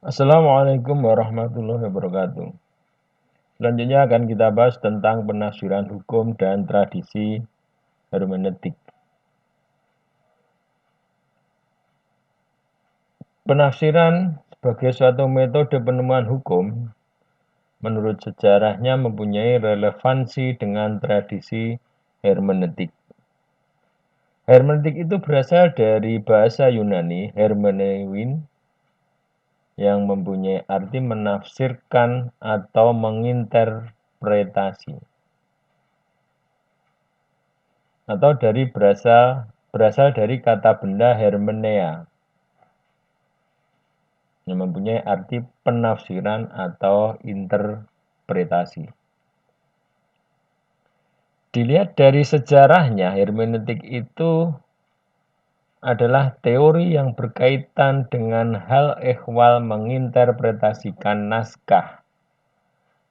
Assalamualaikum warahmatullahi wabarakatuh. Selanjutnya akan kita bahas tentang penafsiran hukum dan tradisi hermeneutik. Penafsiran sebagai suatu metode penemuan hukum menurut sejarahnya mempunyai relevansi dengan tradisi hermeneutik. Hermeneutik itu berasal dari bahasa Yunani hermeneuin yang mempunyai arti menafsirkan atau menginterpretasi. Atau berasal dari kata benda hermenea yang mempunyai arti penafsiran atau interpretasi. Dilihat dari sejarahnya, hermeneutik itu adalah teori yang berkaitan dengan hal ehwal menginterpretasikan naskah.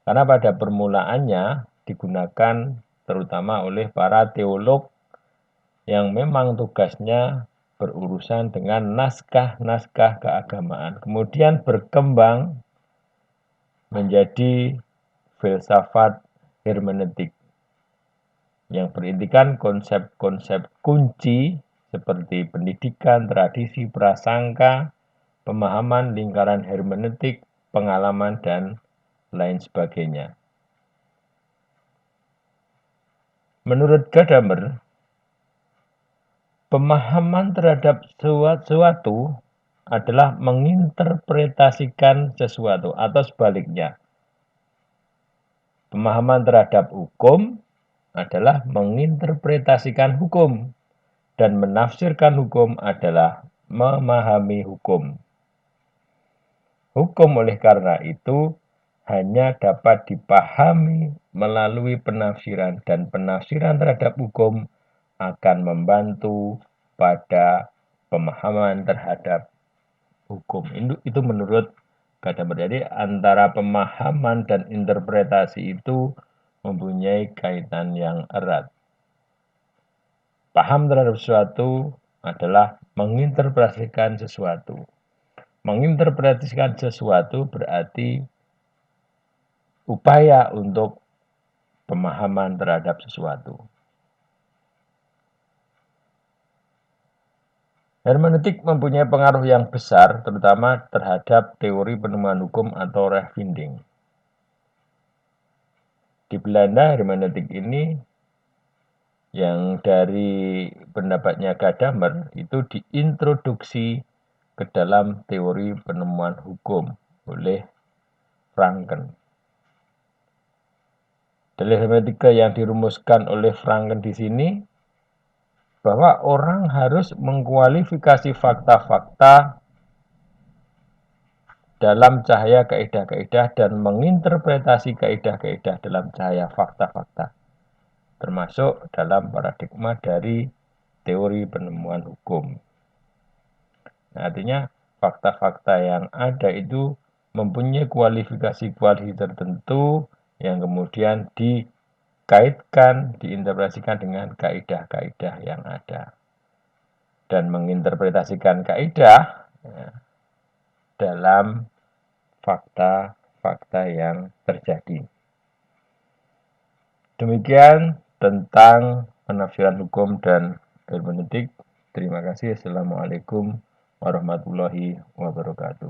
Karena pada permulaannya digunakan terutama oleh para teolog yang memang tugasnya berurusan dengan naskah-naskah keagamaan. Kemudian berkembang menjadi filsafat hermeneutik yang berintikan konsep-konsep kunci seperti pendidikan, tradisi, prasangka, pemahaman lingkaran hermeneutik, pengalaman, dan lain sebagainya. Menurut Gadamer, pemahaman terhadap sesuatu adalah menginterpretasikan sesuatu atau sebaliknya. Pemahaman terhadap hukum adalah menginterpretasikan hukum dan menafsirkan hukum adalah memahami hukum. Hukum oleh karena itu hanya dapat dipahami melalui penafsiran dan penafsiran terhadap hukum akan membantu pada pemahaman terhadap hukum. Itu menurut Gadamer. Jadi antara pemahaman dan interpretasi itu mempunyai kaitan yang erat. Paham terhadap sesuatu adalah menginterpretasikan sesuatu. Menginterpretasikan sesuatu berarti upaya untuk pemahaman terhadap sesuatu. Hermeneutik mempunyai pengaruh yang besar terutama terhadap teori penemuan hukum atau Rechtfinding. Di Belanda, hermeneutik ini yang dari pendapatnya Gadamer itu diintroduksi ke dalam teori penemuan hukum oleh Franken. Dalil hermeneutika yang dirumuskan oleh Franken di sini bahwa orang harus mengkualifikasi fakta-fakta dalam cahaya kaidah-kaidah dan menginterpretasi kaidah-kaidah dalam cahaya fakta-fakta, termasuk dalam paradigma dari teori penemuan hukum. Nah, artinya fakta-fakta yang ada itu mempunyai kualifikasi-kualifikasi tertentu yang kemudian dikaitkan, diinterpretasikan dengan kaidah-kaidah yang ada. Dan menginterpretasikan kaidah ya, dalam fakta-fakta yang terjadi. Demikian tentang penafsiran hukum dan hermeneutik. Terima kasih. Assalamualaikum warahmatullahi wabarakatuh.